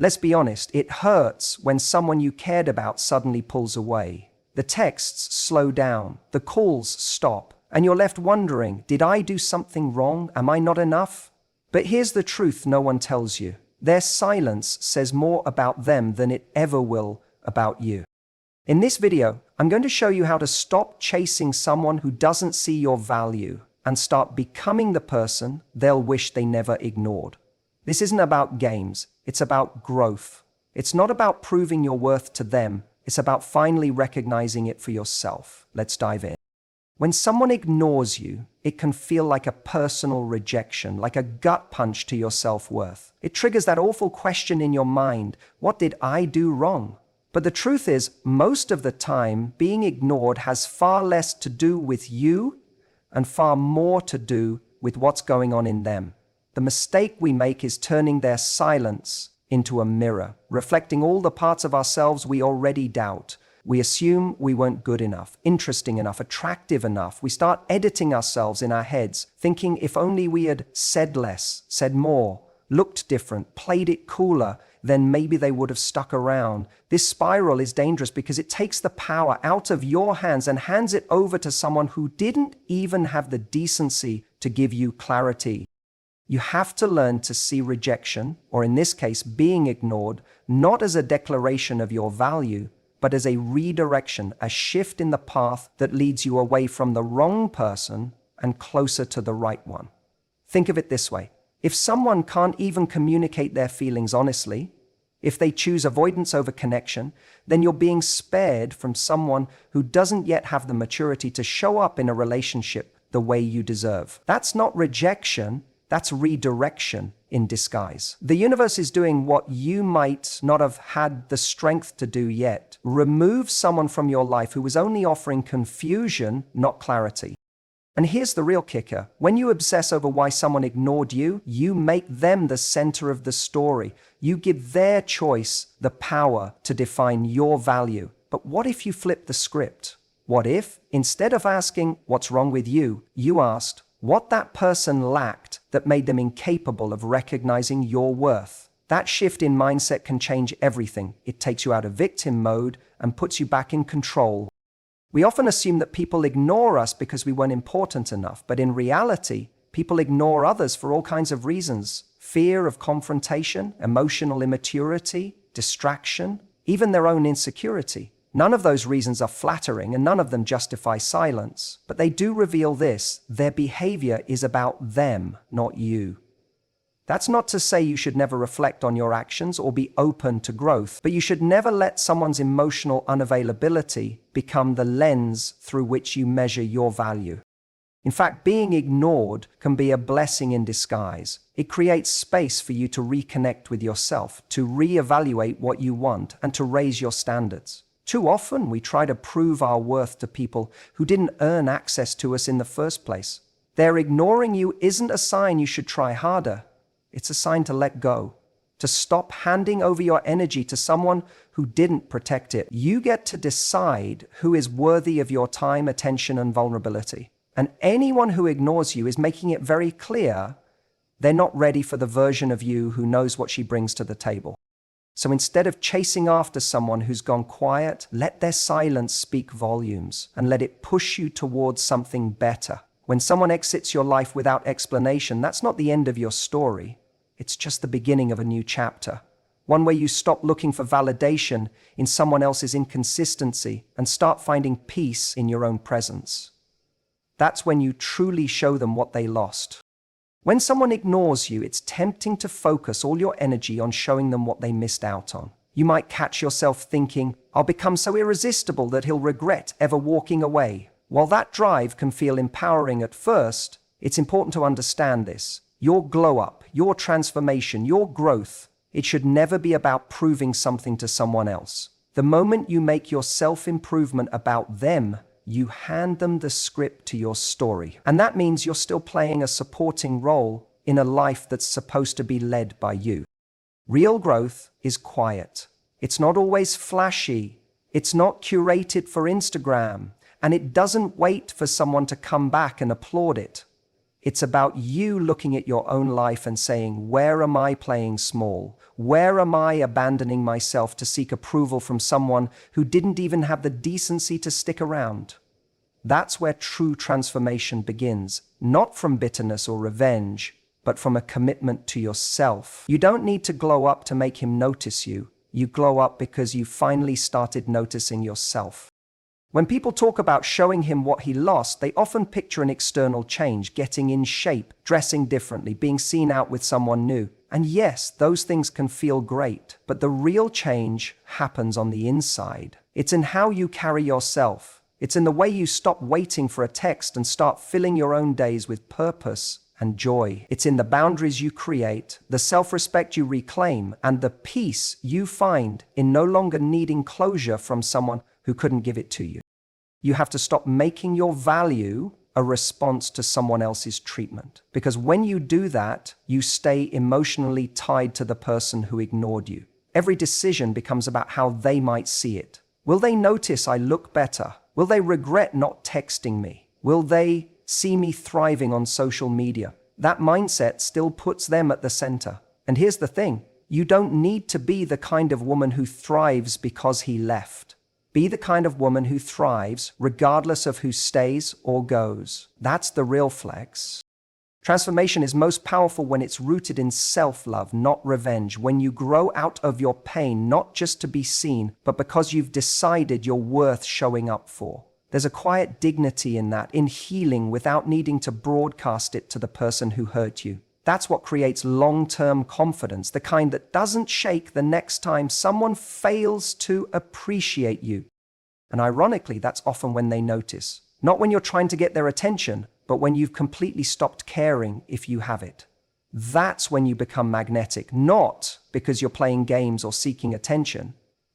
Let's be honest, it hurts when someone you cared about suddenly pulls away. The texts slow down, the calls stop, and you're left wondering, did I do something wrong? Am I not enough? But here's the truth no one tells you. Their silence says more about them than it ever will about you. In this video, I'm going to show you how to stop chasing someone who doesn't see your value and start becoming the person they'll wish they never ignored. This isn't about games, it's about growth. It's not about proving your worth to them, it's about finally recognizing it for yourself. Let's dive in. When someone ignores you, it can feel like a personal rejection, like a gut punch to your self-worth. It triggers that awful question in your mind, what did I do wrong? But the truth is, most of the time, being ignored has far less to do with you and far more to do with what's going on in them. The mistake we make is turning their silence into a mirror, reflecting all the parts of ourselves we already doubt. We assume we weren't good enough, interesting enough, attractive enough. We start editing ourselves in our heads, thinking if only we had said less, said more, looked different, played it cooler, then maybe they would have stuck around. This spiral is dangerous because it takes the power out of your hands and hands it over to someone who didn't even have the decency to give you clarity. You have to learn to see rejection, or in this case, being ignored, not as a declaration of your value, but as a redirection, a shift in the path that leads you away from the wrong person and closer to the right one. Think of it this way. If someone can't even communicate their feelings honestly, if they choose avoidance over connection, then you're being spared from someone who doesn't yet have the maturity to show up in a relationship the way you deserve. That's not rejection, that's redirection in disguise. The universe is doing what you might not have had the strength to do yet. Remove someone from your life who was only offering confusion, not clarity. And here's the real kicker. When you obsess over why someone ignored you, you make them the center of the story. You give their choice the power to define your value. But what if you flip the script? What if, instead of asking what's wrong with you, you asked what that person lacked that made them incapable of recognizing your worth? That shift in mindset can change everything. It takes you out of victim mode and puts you back in control. We often assume that people ignore us because we weren't important enough, but in reality, people ignore others for all kinds of reasons. Fear of confrontation, emotional immaturity, distraction, even their own insecurity. None of those reasons are flattering and none of them justify silence, but they do reveal this: their behavior is about them, not you. That's not to say you should never reflect on your actions or be open to growth, but you should never let someone's emotional unavailability become the lens through which you measure your value. In fact, being ignored can be a blessing in disguise. It creates space for you to reconnect with yourself, to reevaluate what you want, and to raise your standards. Too often, we try to prove our worth to people who didn't earn access to us in the first place. Their ignoring you isn't a sign you should try harder. It's a sign to let go, to stop handing over your energy to someone who didn't protect it. You get to decide who is worthy of your time, attention, and vulnerability. And anyone who ignores you is making it very clear they're not ready for the version of you who knows what she brings to the table. So instead of chasing after someone who's gone quiet, let their silence speak volumes and let it push you towards something better. When someone exits your life without explanation, that's not the end of your story. It's just the beginning of a new chapter. One where you stop looking for validation in someone else's inconsistency and start finding peace in your own presence. That's when you truly show them what they lost. When someone ignores you, it's tempting to focus all your energy on showing them what they missed out on. You might catch yourself thinking, I'll become so irresistible that he'll regret ever walking away. While that drive can feel empowering at first, it's important to understand this. Your glow-up, your transformation, your growth, it should never be about proving something to someone else. The moment you make your self-improvement about them, you hand them the script to your story. And that means you're still playing a supporting role in a life that's supposed to be led by you. Real growth is quiet. It's not always flashy. It's not curated for Instagram. And it doesn't wait for someone to come back and applaud it. It's about you looking at your own life and saying, where am I playing small? Where am I abandoning myself to seek approval from someone who didn't even have the decency to stick around? That's where true transformation begins, not from bitterness or revenge, but from a commitment to yourself. You don't need to glow up to make him notice you. You glow up because you finally started noticing yourself. When people talk about showing him what he lost, they often picture an external change, getting in shape, dressing differently, being seen out with someone new. And yes, those things can feel great, but the real change happens on the inside. It's in how you carry yourself. It's in the way you stop waiting for a text and start filling your own days with purpose and joy. It's in the boundaries you create, the self-respect you reclaim, and the peace you find in no longer needing closure from someone who couldn't give it to you. You have to stop making your value a response to someone else's treatment. Because when you do that, you stay emotionally tied to the person who ignored you. Every decision becomes about how they might see it. Will they notice I look better? Will they regret not texting me? Will they see me thriving on social media? That mindset still puts them at the center. And here's the thing, you don't need to be the kind of woman who thrives because he left. Be the kind of woman who thrives regardless of who stays or goes. That's the real flex. Transformation is most powerful when it's rooted in self-love, not revenge. When you grow out of your pain, not just to be seen, but because you've decided you're worth showing up for. There's a quiet dignity in that, in healing without needing to broadcast it to the person who hurt you. That's what creates long-term confidence, the kind that doesn't shake the next time someone fails to appreciate you. And ironically, that's often when they notice. Not when you're trying to get their attention, but when you've completely stopped caring if you have it. That's when you become magnetic, not because you're playing games or seeking attention,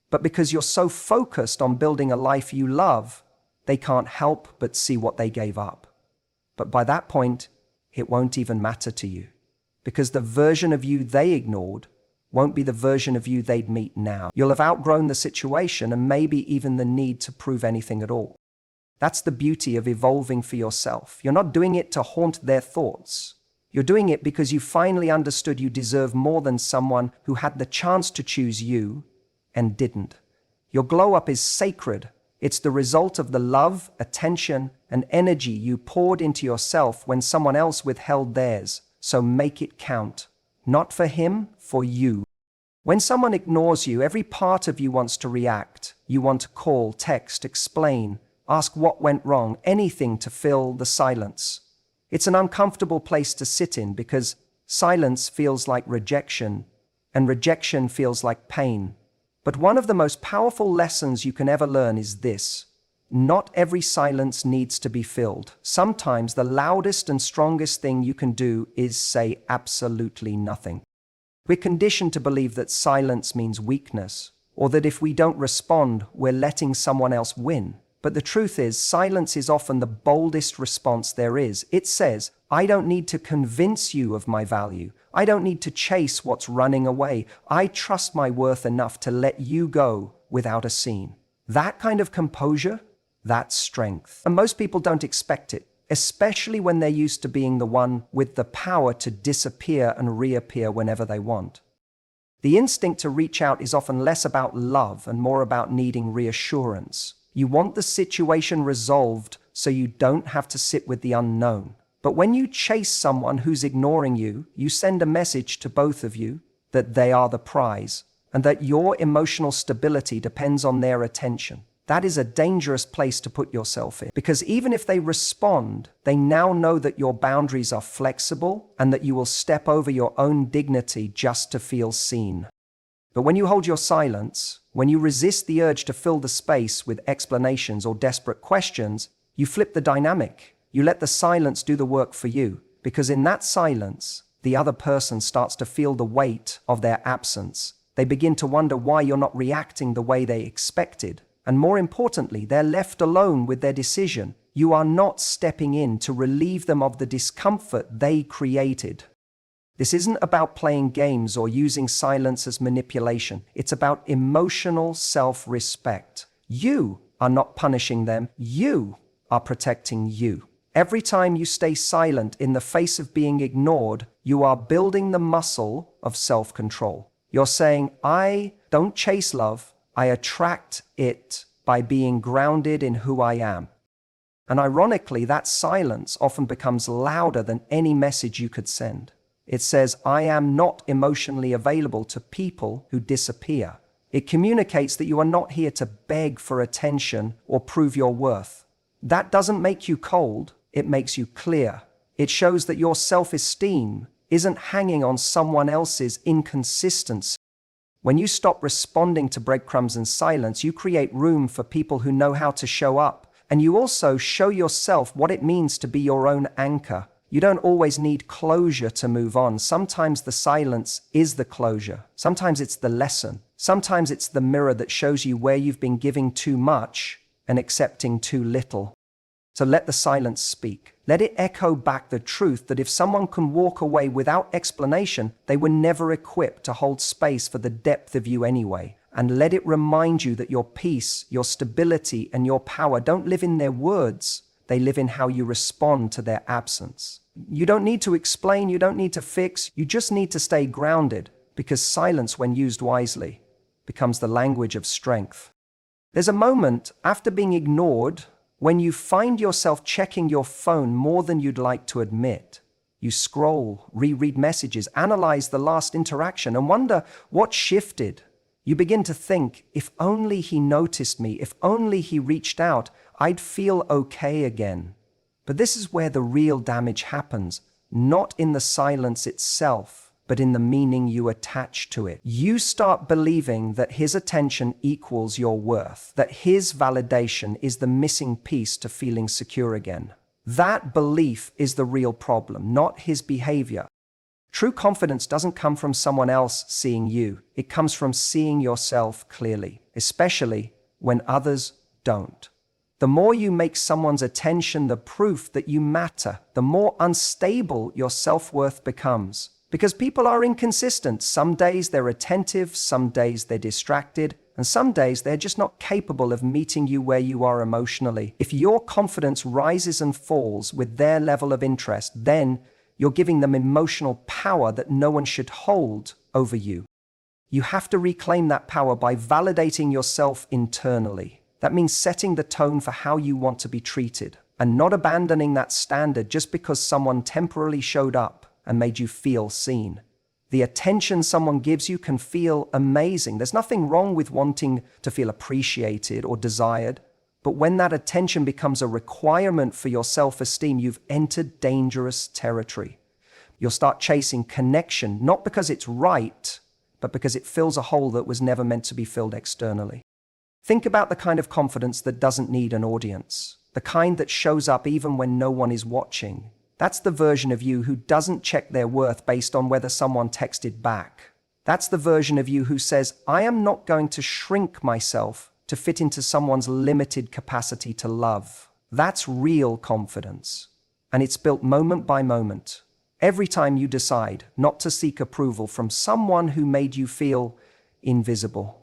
but because you're so focused on building a life you love, they can't help but see what they gave up. But by that point, it won't even matter to you. Because the version of you they ignored won't be the version of you they'd meet now. You'll have outgrown the situation and maybe even the need to prove anything at all. That's the beauty of evolving for yourself. You're not doing it to haunt their thoughts. You're doing it because you finally understood you deserve more than someone who had the chance to choose you and didn't. Your glow up is sacred. It's the result of the love, attention, and energy you poured into yourself when someone else withheld theirs. So make it count. Not for him, for you. When someone ignores you, every part of you wants to react. You want to call, text, explain, ask what went wrong, anything to fill the silence. It's an uncomfortable place to sit in because silence feels like rejection, and rejection feels like pain. But one of the most powerful lessons you can ever learn is this. Not every silence needs to be filled. Sometimes the loudest and strongest thing you can do is say absolutely nothing. We're conditioned to believe that silence means weakness, or that if we don't respond, we're letting someone else win. But the truth is, silence is often the boldest response there is. It says, I don't need to convince you of my value. I don't need to chase what's running away. I trust my worth enough to let you go without a scene. That kind of composure, that's strength. And most people don't expect it, especially when they're used to being the one with the power to disappear and reappear whenever they want. The instinct to reach out is often less about love and more about needing reassurance. You want the situation resolved so you don't have to sit with the unknown. But when you chase someone who's ignoring you, you send a message to both of you that they are the prize and that your emotional stability depends on their attention. That is a dangerous place to put yourself in, because even if they respond, they now know that your boundaries are flexible and that you will step over your own dignity just to feel seen. But when you hold your silence, when you resist the urge to fill the space with explanations or desperate questions, you flip the dynamic. You let the silence do the work for you, because in that silence, the other person starts to feel the weight of their absence. They begin to wonder why you're not reacting the way they expected. And more importantly, they're left alone with their decision. You are not stepping in to relieve them of the discomfort they created. This isn't about playing games or using silence as manipulation. It's about emotional self-respect. You are not punishing them. You are protecting you. Every time you stay silent in the face of being ignored, you are building the muscle of self-control. You're saying, I don't chase love, I attract it by being grounded in who I am. And ironically, that silence often becomes louder than any message you could send. It says, I am not emotionally available to people who disappear. It communicates that you are not here to beg for attention or prove your worth. That doesn't make you cold, it makes you clear. It shows that your self-esteem isn't hanging on someone else's inconsistency. When you stop responding to breadcrumbs and silence, you create room for people who know how to show up. And you also show yourself what it means to be your own anchor. You don't always need closure to move on. Sometimes the silence is the closure. Sometimes it's the lesson. Sometimes it's the mirror that shows you where you've been giving too much and accepting too little. So let the silence speak. Let it echo back the truth that if someone can walk away without explanation, they were never equipped to hold space for the depth of you anyway. And let it remind you that your peace, your stability, and your power don't live in their words. They live in how you respond to their absence. You don't need to explain, you don't need to fix, you just need to stay grounded, because silence, when used wisely, becomes the language of strength. There's a moment after being ignored when you find yourself checking your phone more than you'd like to admit. You scroll, reread messages, analyze the last interaction, and wonder what shifted. You begin to think, if only he noticed me, if only he reached out, I'd feel okay again. But this is where the real damage happens, not in the silence itself, but in the meaning you attach to it. You start believing that his attention equals your worth, that his validation is the missing piece to feeling secure again. That belief is the real problem, not his behavior. True confidence doesn't come from someone else seeing you. It comes from seeing yourself clearly, especially when others don't. The more you make someone's attention the proof that you matter, the more unstable your self-worth becomes. Because people are inconsistent. Some days they're attentive, some days they're distracted, and some days they're just not capable of meeting you where you are emotionally. If your confidence rises and falls with their level of interest, then you're giving them emotional power that no one should hold over you. You have to reclaim that power by validating yourself internally. That means setting the tone for how you want to be treated, and not abandoning that standard just because someone temporarily showed up and made you feel seen. The attention someone gives you can feel amazing. There's nothing wrong with wanting to feel appreciated or desired. But when that attention becomes a requirement for your self-esteem, you've entered dangerous territory. You'll start chasing connection, not because it's right, but because it fills a hole that was never meant to be filled externally. Think about the kind of confidence that doesn't need an audience, the kind that shows up even when no one is watching. That's the version of you who doesn't check their worth based on whether someone texted back. That's the version of you who says, I am not going to shrink myself to fit into someone's limited capacity to love. That's real confidence. And it's built moment by moment. Every time you decide not to seek approval from someone who made you feel invisible.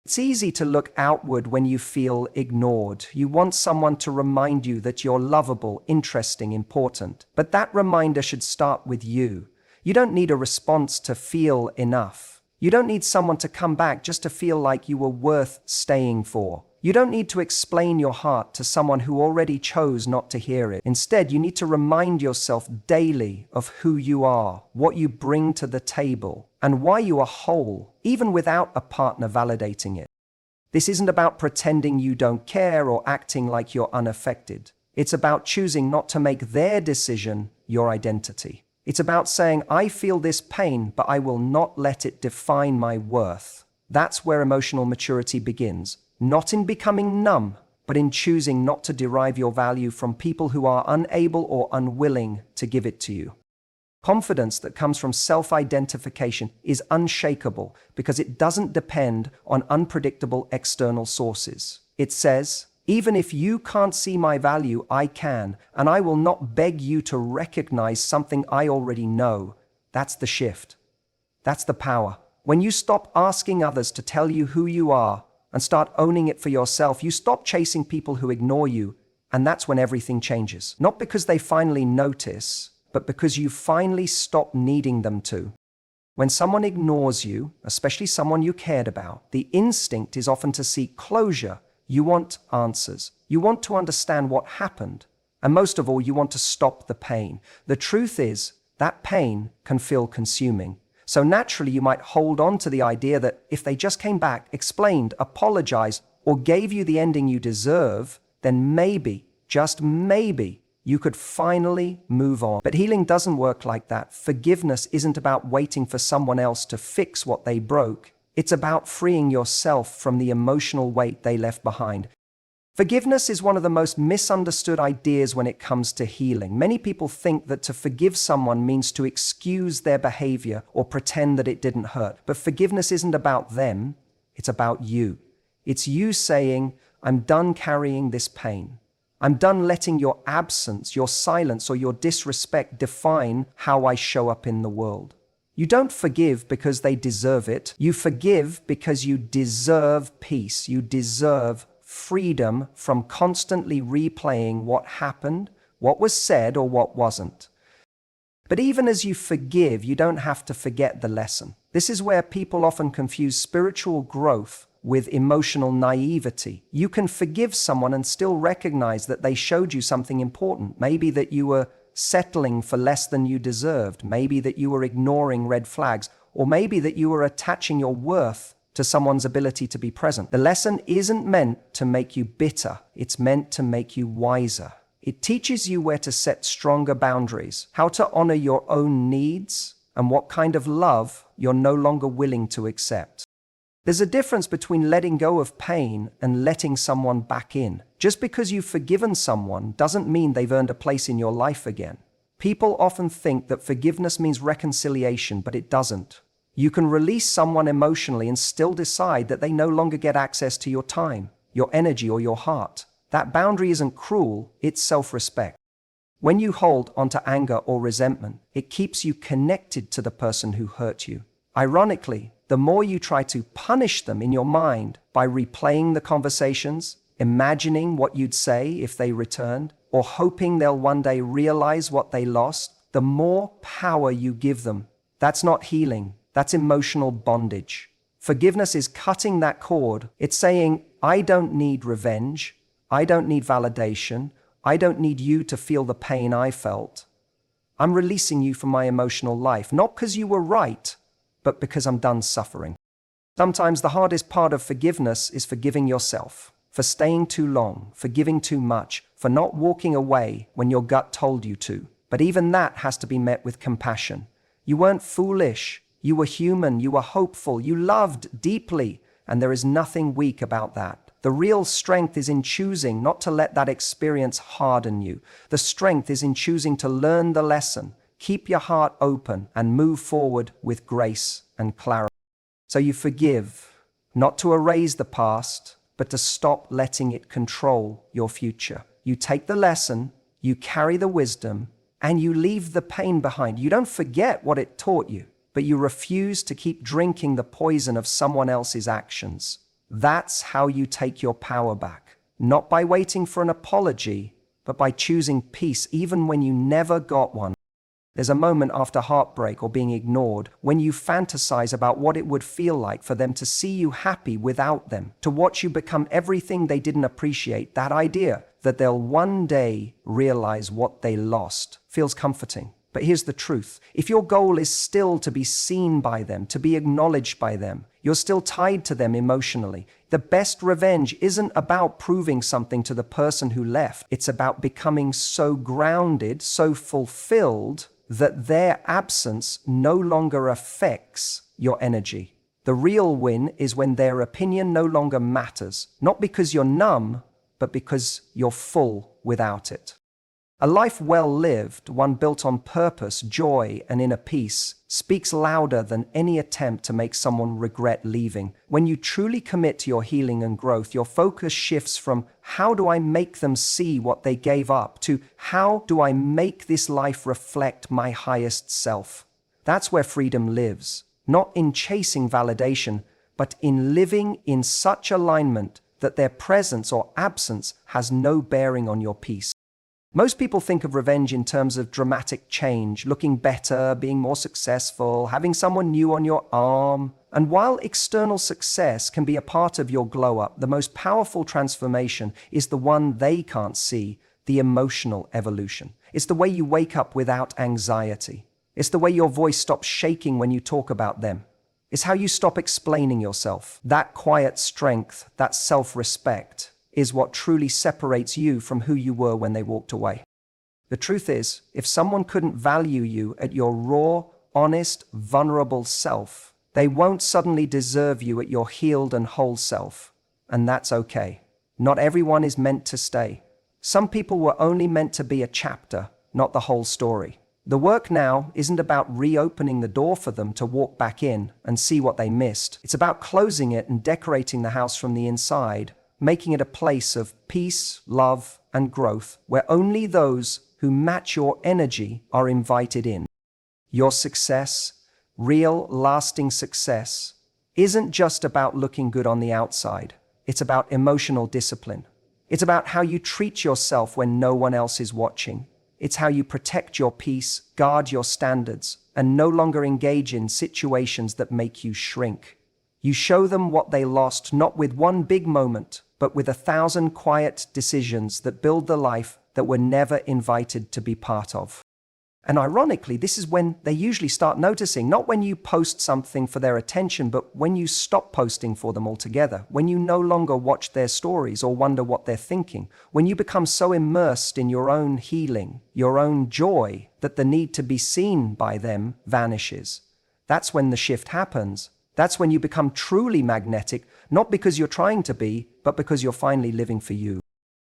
It's easy to look outward when you feel ignored. You want someone to remind you that you're lovable, interesting, important. But that reminder should start with you. You don't need a response to feel enough. You don't need someone to come back just to feel like you were worth staying for. You don't need to explain your heart to someone who already chose not to hear it. Instead, you need to remind yourself daily of who you are, what you bring to the table, and why you are whole, even without a partner validating it. This isn't about pretending you don't care or acting like you're unaffected. It's about choosing not to make their decision your identity. It's about saying, I feel this pain, but I will not let it define my worth. That's where emotional maturity begins. Not in becoming numb, but in choosing not to derive your value from people who are unable or unwilling to give it to you. Confidence that comes from self-identification is unshakable because it doesn't depend on unpredictable external sources. It says, even if you can't see my value, I can, and I will not beg you to recognize something I already know. That's the shift. That's the power. When you stop asking others to tell you who you are and start owning it for yourself, you stop chasing people who ignore you And that's when everything changes. Not because they finally notice, but because you finally stop needing them to. When someone ignores you, especially someone you cared about, the instinct is often to seek closure. You want answers. You want to understand what happened. And most of all, you want to stop the pain. The truth is, that pain can feel consuming. So naturally, you might hold on to the idea that if they just came back, explained, apologized, or gave you the ending you deserve, then maybe, just maybe, you could finally move on. But healing doesn't work like that. Forgiveness isn't about waiting for someone else to fix what they broke. It's about freeing yourself from the emotional weight they left behind. Forgiveness is one of the most misunderstood ideas when it comes to healing. Many people think that to forgive someone means to excuse their behavior or pretend that it didn't hurt. But forgiveness isn't about them, it's about you. It's you saying, I'm done carrying this pain. I'm done letting your absence, your silence, or your disrespect define how I show up in the world. You don't forgive because they deserve it. You forgive because you deserve peace. You deserve freedom from constantly replaying what happened, what was said, or what wasn't. But even as you forgive, you don't have to forget the lesson. This is where people often confuse spiritual growth with emotional naivety. You can forgive someone and still recognize that they showed you something important. Maybe that you were settling for less than you deserved. Maybe that you were ignoring red flags. Or maybe that you were attaching your worth to someone's ability to be present. The lesson isn't meant to make you bitter. It's meant to make you wiser. It teaches you where to set stronger boundaries, how to honor your own needs, and what kind of love you're no longer willing to accept. There's a difference between letting go of pain and letting someone back in. Just because you've forgiven someone doesn't mean they've earned a place in your life again. People often think that forgiveness means reconciliation, but it doesn't. You can release someone emotionally and still decide that they no longer get access to your time, your energy, or your heart. That boundary isn't cruel, it's self-respect. When you hold onto anger or resentment, it keeps you connected to the person who hurt you. Ironically, the more you try to punish them in your mind by replaying the conversations, imagining what you'd say if they returned, or hoping they'll one day realize what they lost, the more power you give them. That's not healing, that's emotional bondage. Forgiveness is cutting that cord. It's saying, I don't need revenge, I don't need validation, I don't need you to feel the pain I felt. I'm releasing you from my emotional life, not because you were right, but because I'm done suffering. Sometimes the hardest part of forgiveness is forgiving yourself, for staying too long, for giving too much, for not walking away when your gut told you to. But even that has to be met with compassion. You weren't foolish, you were human, you were hopeful, you loved deeply, and there is nothing weak about that. The real strength is in choosing not to let that experience harden you. The strength is in choosing to learn the lesson, keep your heart open, and move forward with grace and clarity. So you forgive, not to erase the past, but to stop letting it control your future. You take the lesson, you carry the wisdom, and you leave the pain behind. You don't forget what it taught you, but you refuse to keep drinking the poison of someone else's actions. That's how you take your power back. Not by waiting for an apology, but by choosing peace even when you never got one. There's a moment after heartbreak or being ignored when you fantasize about what it would feel like for them to see you happy without them, to watch you become everything they didn't appreciate. That idea that they'll one day realize what they lost feels comforting. But here's the truth. If your goal is still to be seen by them, to be acknowledged by them, you're still tied to them emotionally. The best revenge isn't about proving something to the person who left. It's about becoming so grounded, so fulfilled, that their absence no longer affects your energy. The real win is when their opinion no longer matters, not because you're numb, but because you're full without it. A life well lived, one built on purpose, joy, and inner peace, speaks louder than any attempt to make someone regret leaving. When you truly commit to your healing and growth, your focus shifts from how do I make them see what they gave up to how do I make this life reflect my highest self. That's where freedom lives, not in chasing validation, but in living in such alignment that their presence or absence has no bearing on your peace. Most people think of revenge in terms of dramatic change, looking better, being more successful, having someone new on your arm. And while external success can be a part of your glow up, the most powerful transformation is the one they can't see, the emotional evolution. It's the way you wake up without anxiety. It's the way your voice stops shaking when you talk about them. It's how you stop explaining yourself. That quiet strength, that self-respect, is what truly separates you from who you were when they walked away. The truth is, if someone couldn't value you at your raw, honest, vulnerable self, they won't suddenly deserve you at your healed and whole self. And that's okay. Not everyone is meant to stay. Some people were only meant to be a chapter, not the whole story. The work now isn't about reopening the door for them to walk back in and see what they missed. It's about closing it and decorating the house from the inside, making it a place of peace, love, and growth, where only those who match your energy are invited in. Your success, real, lasting success, isn't just about looking good on the outside. It's about emotional discipline. It's about how you treat yourself when no one else is watching. It's how you protect your peace, guard your standards, and no longer engage in situations that make you shrink. You show them what they lost, not with one big moment, but with 1,000 quiet decisions that build the life that were never invited to be part of. And ironically, this is when they usually start noticing, not when you post something for their attention, but when you stop posting for them altogether, when you no longer watch their stories or wonder what they're thinking, when you become so immersed in your own healing, your own joy, that the need to be seen by them vanishes. That's when the shift happens. That's when you become truly magnetic, not because you're trying to be, but because you're finally living for you.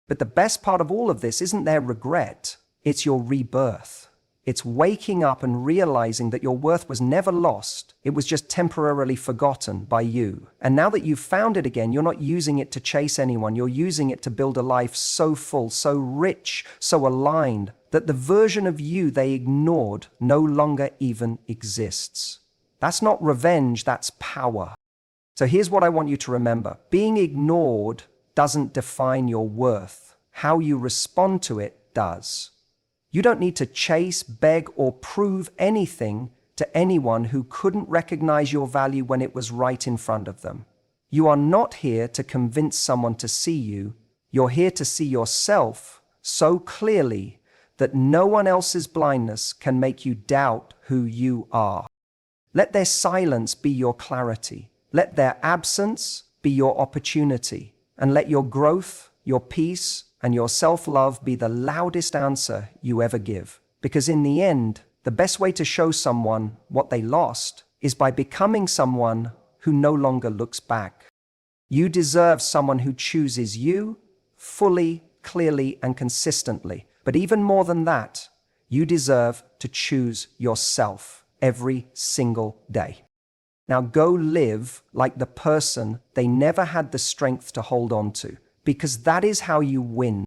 But the best part of all of this isn't their regret, it's your rebirth. It's waking up and realizing that your worth was never lost. It was just temporarily forgotten by you. And now that you've found it again, you're not using it to chase anyone. You're using it to build a life so full, so rich, so aligned, that the version of you they ignored no longer even exists. That's not revenge, that's power. So here's what I want you to remember. Being ignored doesn't define your worth. How you respond to it does. You don't need to chase, beg, or prove anything to anyone who couldn't recognize your value when it was right in front of them. You are not here to convince someone to see you. You're here to see yourself so clearly that no one else's blindness can make you doubt who you are. Let their silence be your clarity. Let their absence be your opportunity. And let your growth, your peace, and your self-love be the loudest answer you ever give. Because in the end, the best way to show someone what they lost is by becoming someone who no longer looks back. You deserve someone who chooses you fully, clearly, and consistently. But even more than that, you deserve to choose yourself every single day. Now go live like the person they never had the strength to hold on to, because that is how you win.